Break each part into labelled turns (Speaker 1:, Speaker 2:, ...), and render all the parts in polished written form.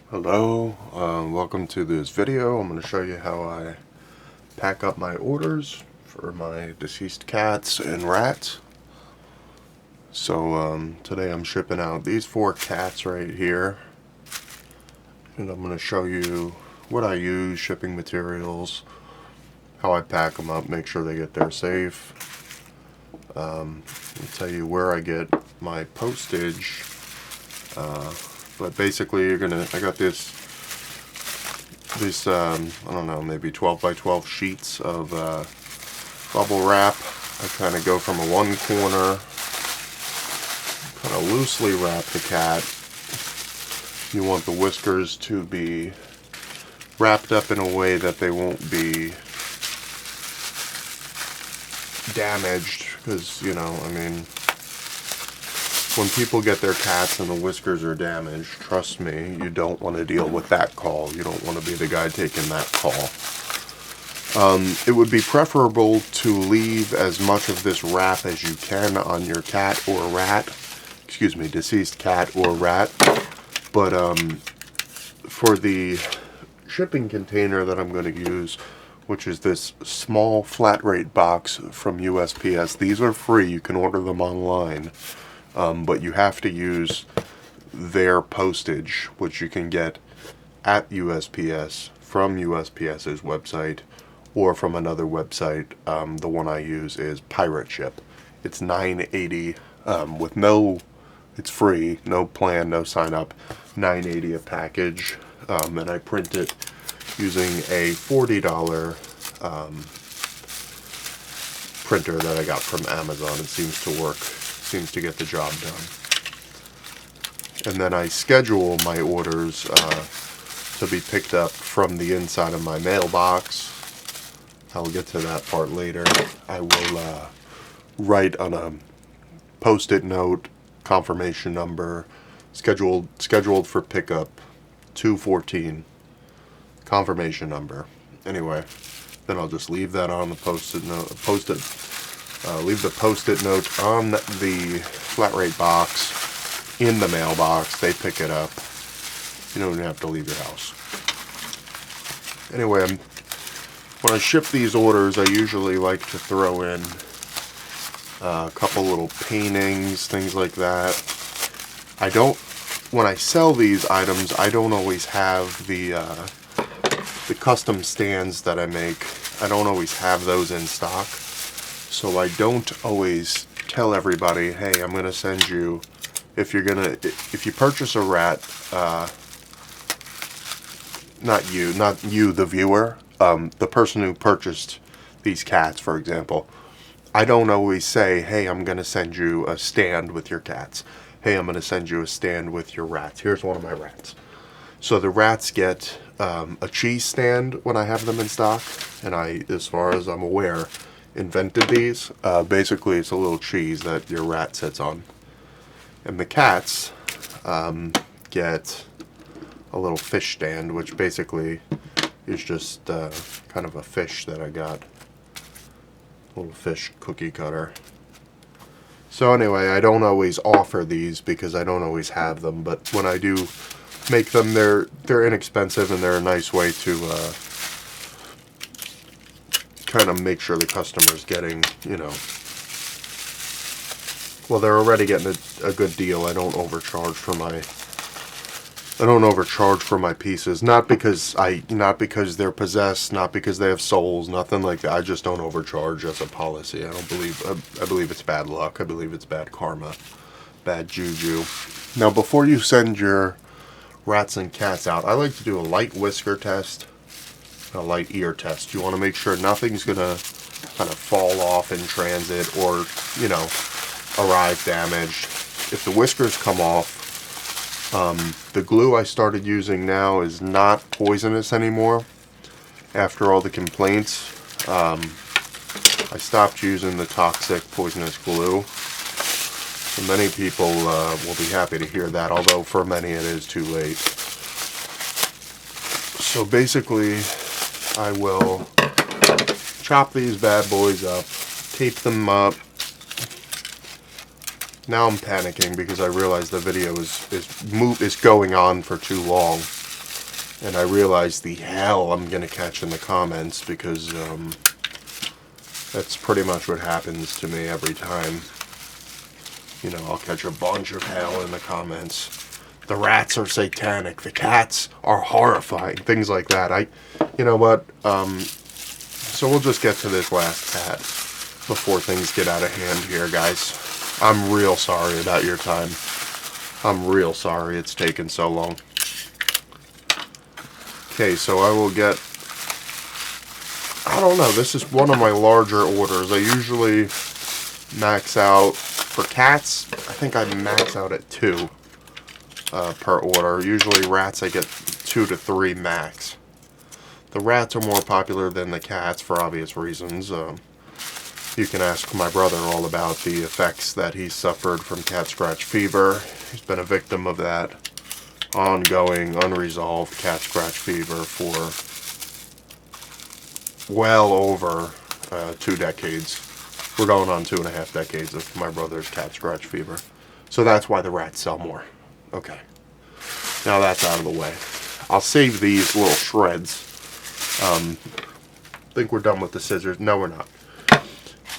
Speaker 1: Hello, welcome to this video. I'm going to show you how I pack up my orders for my deceased cats and rats. So today I'm shipping out these 4 cats right here, and I'm going to show you what I use, shipping materials, how I pack them up, make sure they get there safe. I'll tell you where I get my postage. But basically, I got this I don't know, maybe 12 by 12 sheets of bubble wrap. I kind of go from one corner, kind of loosely wrap the cat. You want the whiskers to be wrapped up in a way that they won't be damaged, because, when people get their cats and the whiskers are damaged, trust me, you don't want to deal with that call. You don't want to be the guy taking that call. It would be preferable to leave as much of this wrap as you can on your cat or rat. Excuse me, deceased cat or rat. But for the shipping container that I'm going to use, which is this small flat rate box from USPS, these are free. You can order them online. But you have to use their postage, which you can get at USPS from USPS's website or from another website. The one I use is Pirate Ship. It's $9.80 it's free, no plan, no sign up, $9.80 a package. And I print it using a $40 printer that I got from Amazon. It seems to work. Seems to get the job done. And then I schedule my orders to be picked up from the inside of my mailbox. I'll get to that part later. I will write on a post-it note, confirmation number, scheduled for pickup 214, confirmation number. Anyway, then I'll just leave that on the post-it note, leave the post-it note on the flat rate box in the mailbox. They pick it up. You don't even have to leave your house. Anyway, when I ship these orders, I usually like to throw in a couple little paintings, things like that. When I sell these items, I don't always have the custom stands that I make. I don't always have those in stock. So I don't always tell everybody, hey, I'm going to send you, if you purchase a rat, not you, the viewer, the person who purchased these cats, for example, I don't always say, hey, I'm going to send you a stand with your cats. Hey, I'm going to send you a stand with your rats. Here's one of my rats. So the rats get a cheese stand when I have them in stock, and I, as far as I'm aware, invented these. Basically, it's a little cheese that your rat sits on. And the cats get a little fish stand, which basically is just kind of a fish that I got. A little fish cookie cutter. So anyway, I don't always offer these because I don't always have them, but when I do make them, they're inexpensive, and they're a nice way to kind of make sure the customer's getting, well, they're already getting a good deal. I don't overcharge for my pieces, not because they're possessed, not because they have souls, nothing like that. I just don't overcharge as a policy. I believe it's bad luck. I believe it's bad karma, bad juju. Now, before you send your rats and cats out, I like to do a light whisker test, a light ear test. You want to make sure nothing's going to kind of fall off in transit or, arrive damaged. If the whiskers come off, the glue I started using now is not poisonous anymore. After all the complaints, I stopped using the toxic poisonous glue. So many people will be happy to hear that, although for many it is too late. So basically, I will chop these bad boys up, tape them up. Now I'm panicking because I realize the video is going on for too long. And I realize the hell I'm going to catch in the comments because that's pretty much what happens to me every time. You know, I'll catch a bunch of hell in the comments. The rats are satanic. The cats are horrifying. Things like that. You know what? So we'll just get to this last cat before things get out of hand here, guys. I'm real sorry about your time. I'm real sorry it's taken so long. Okay, so I will get... I don't know. This is one of my larger orders. I usually max out... For cats, I think I max out at 2 per order. Usually rats I get 2 to 3 max. The rats are more popular than the cats for obvious reasons. You can ask my brother all about the effects that he suffered from cat scratch fever. He's been a victim of that ongoing, unresolved cat scratch fever for well over 2 decades. We're going on 2.5 decades of my brother's cat scratch fever. So that's why the rats sell more. Okay. Now that's out of the way. I'll save these little shreds. I think we're done with the scissors. No, we're not.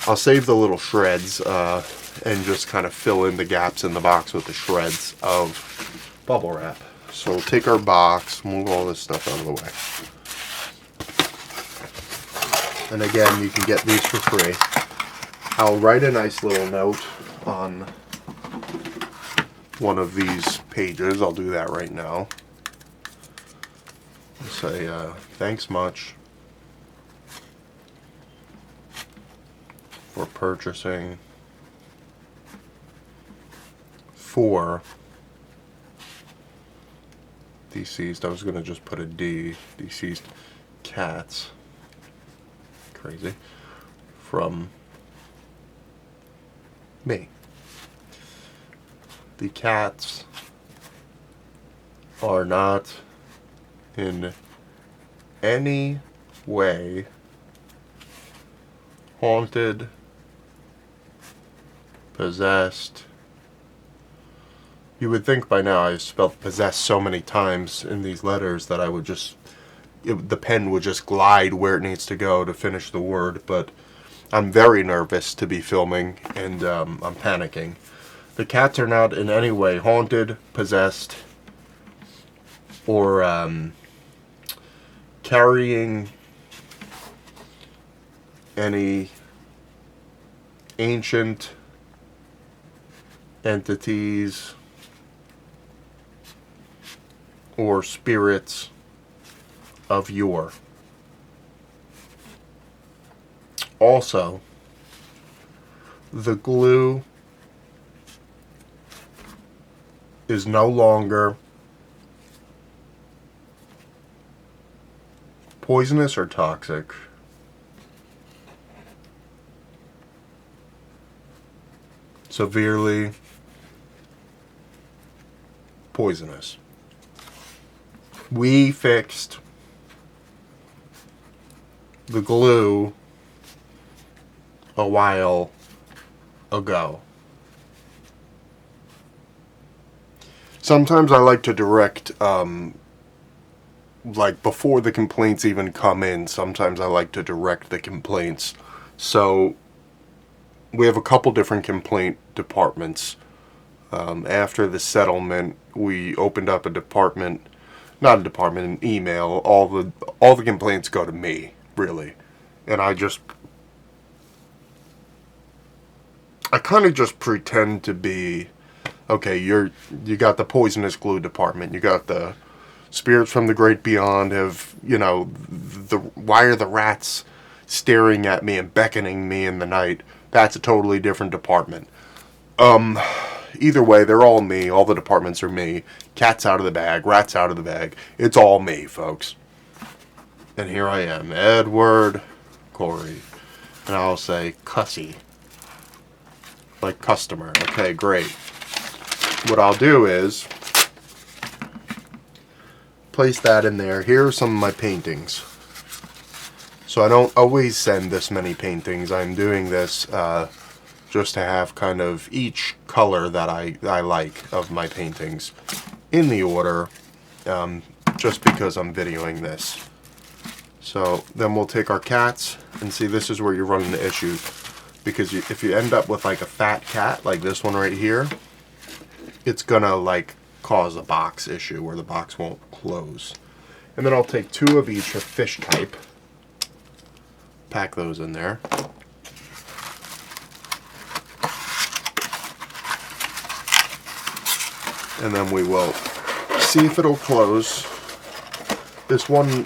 Speaker 1: I'll save the little shreds and just kind of fill in the gaps in the box with the shreds of bubble wrap. So we'll take our box, move all this stuff out of the way. And again, you can get these for free. I'll write a nice little note on one of these pages. I'll do that right now. I'll say, thanks much for purchasing 4 deceased. I was going to just put a D. Deceased cats. Crazy. From me. The cats are not in any way haunted, possessed. You would think by now I've spelled possessed so many times in these letters that I would just, the pen would just glide where it needs to go to finish the word, but I'm very nervous to be filming, and I'm panicking. The cats are not in any way haunted, possessed, or carrying any ancient entities or spirits of yore. Also, the glue is no longer poisonous or toxic. Severely poisonous. We fixed the glue a while ago. Sometimes I like to direct, like before the complaints even come in, sometimes I like to direct the complaints. So we have a couple different complaint departments. After the settlement, we opened up a department, not a department, an email. All the complaints go to me, really. And I kind of just pretend to be, okay, you got the poisonous glue department, you got the spirits from the great beyond, why are the rats staring at me and beckoning me in the night? That's a totally different department. Either way, they're all me. All the departments are me. Cats out of the bag, rats out of the bag. It's all me, folks. And here I am, Edward Corey. And I'll say Cussy. Like customer. Okay, great. What I'll do is place that in there. Here are some of my paintings. So I don't always send this many paintings. I'm doing this just to have kind of each color that I like of my paintings in the order. just because I'm videoing this. So then we'll take our cats, and see, this is where you run into issues, because if you end up with like a fat cat like this one right here, it's gonna like cause a box issue where the box won't close. And then I'll take 2 of each of fish type, pack those in there. And then we will see if it'll close. This one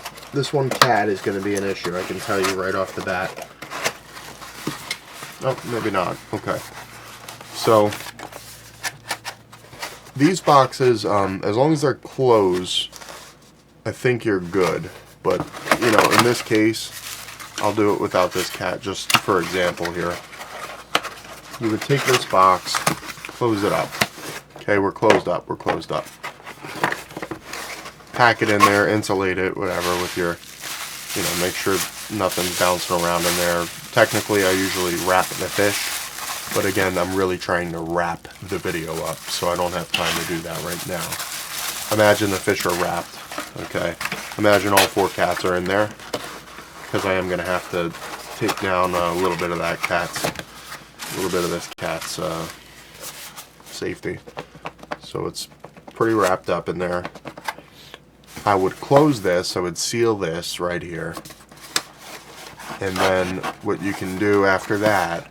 Speaker 1: cat is going to be an issue, I can tell you right off the bat. Oh, maybe not. Okay. So these boxes, as long as they're closed, I think you're good. But, you know, in this case, I'll do it without this cat, just for example here. You would take this box, close it up. Okay, we're closed up, we're closed up. Pack it in there, insulate it, whatever, with your, you know, make sure nothing's bouncing around in there. Technically, I usually wrap the fish, but again, I'm really trying to wrap the video up, so I don't have time to do that right now. Imagine the fish are wrapped, okay? Imagine all 4 cats are in there, because I am going to have to take down a little bit of this cat's safety. So it's pretty wrapped up in there. I would close this, I would seal this right here. And then what you can do after that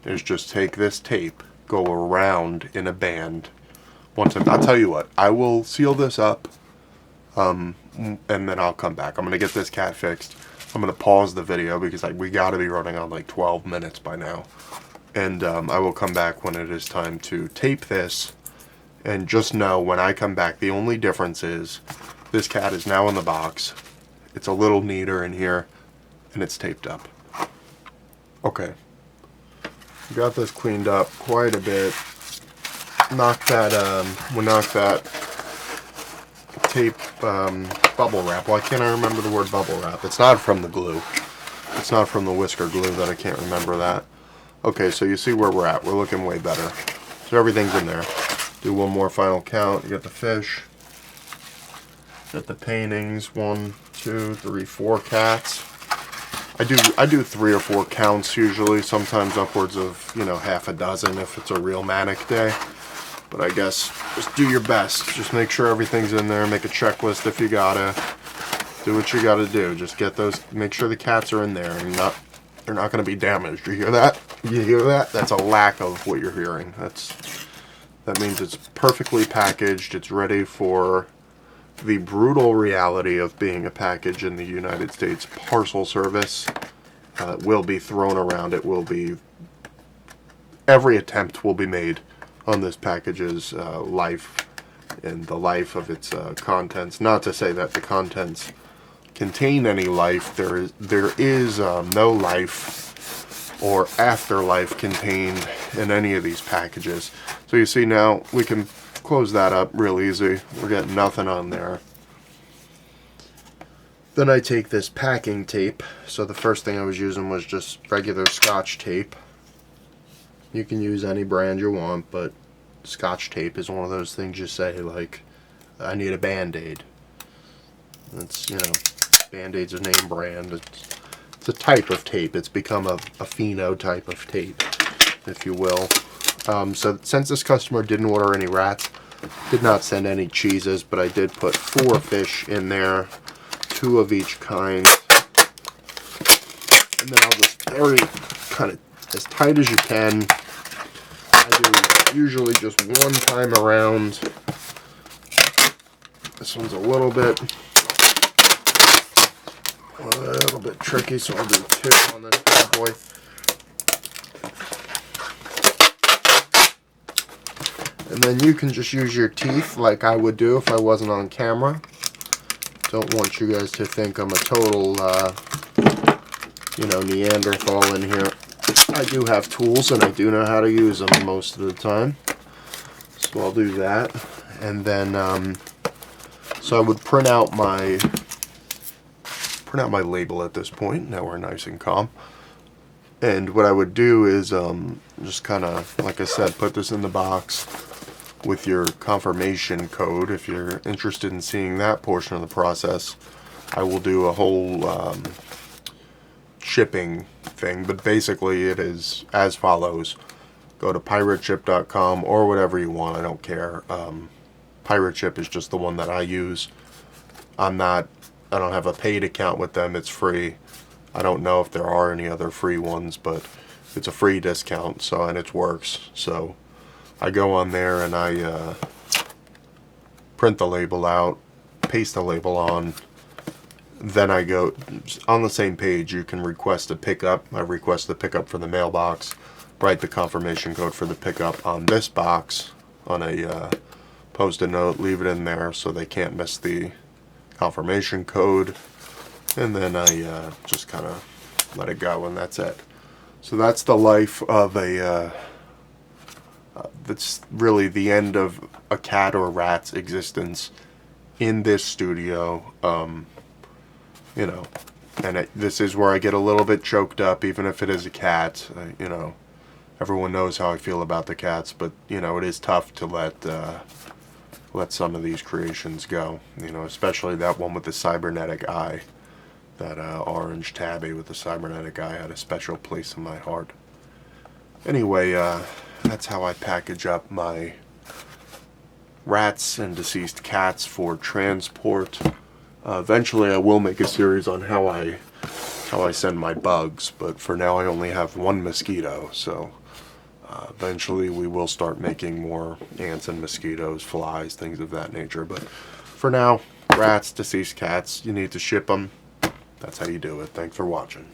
Speaker 1: is just take this tape, go around in a band. I'll tell you what, I will seal this up, and then I'll come back. I'm going to get this cat fixed. I'm going to pause the video because we got to be running on like 12 minutes by now. And I will come back when it is time to tape this. And just know, when I come back, the only difference is this cat is now in the box. It's a little neater in here, and it's taped up. Okay. Got this cleaned up quite a bit. We'll knock that tape bubble wrap. Why can't I remember the word bubble wrap? It's not from the glue. It's not from the whisker glue that I can't remember that. Okay, so you see where we're at. We're looking way better. So everything's in there. Do one more final count. You got the fish. Got the paintings. 1, 2, 3, 4 cats. I do 3 or 4 counts usually. Sometimes upwards of, you know, half a dozen if it's a real manic day. But I guess just do your best. Just make sure everything's in there. Make a checklist if you gotta. Do what you gotta do. Just get those. Make sure the cats are in there and they're not gonna be damaged. You hear that? You hear that? That's a lack of what you're hearing. That means it's perfectly packaged. It's ready for the brutal reality of being a package in the United States parcel service. It will be thrown around. It will be. Every attempt will be made on this package's life and the life of its contents. Not to say that the contents contain any life. There is no life or afterlife contained in any of these packages. So you see now we can close that up real easy. We're getting nothing on there. Then I take this packing tape. So the first thing I was using was just regular Scotch tape. You can use any brand you want, but Scotch tape is one of those things you say, like, I need a Band-Aid. That's, you know, Band-Aid's a name brand. It's a type of tape. It's become a pheno type of tape, if you will. So since this customer didn't order any rats, did not send any cheeses, but I did put 4 fish in there, 2 of each kind. And then I'll just very kind of as tight as you can. I do usually just one time around. This one's a little bit tricky, so I'll do 2 on this bad boy. And then you can just use your teeth like I would do if I wasn't on camera. Don't want you guys to think I'm a total, Neanderthal in here. I do have tools and I do know how to use them most of the time. So I'll do that. And then, so I would print out my label at this point. Now we're nice and calm. And what I would do is just kind of, like I said, put this in the box, with your confirmation code. If you're interested in seeing that portion of the process, I will do a whole shipping thing, but basically it is as follows. Go to pirateship.com or whatever you want, I don't care. Pirateship is just the one that I use. I don't have a paid account with them, it's free. I don't know if there are any other free ones, but it's a free discount, so, and it works. So I go on there and I print the label out, paste the label on, then I go on the same page. You can request a pickup. I request the pickup for the mailbox, write the confirmation code for the pickup on this box on a post-it note, leave it in there so they can't miss the confirmation code, and then I just kind of let it go, and that's it. So that's the life of a that's really the end of a cat or rat's existence in this studio. You know, and this is where I get a little bit choked up, even if it is a cat. You know, everyone knows how I feel about the cats, but you know, it is tough to let some of these creations go. You know, especially that one with the cybernetic eye. That orange tabby with the cybernetic eye had a special place in my heart. Anyway, that's how I package up my rats and deceased cats for transport. Eventually I will make a series on how I send my bugs, but for now I only have one mosquito, so eventually we will start making more ants and mosquitoes, flies, things of that nature. But for now, rats, deceased cats, you need to ship them. That's how you do it. Thanks for watching.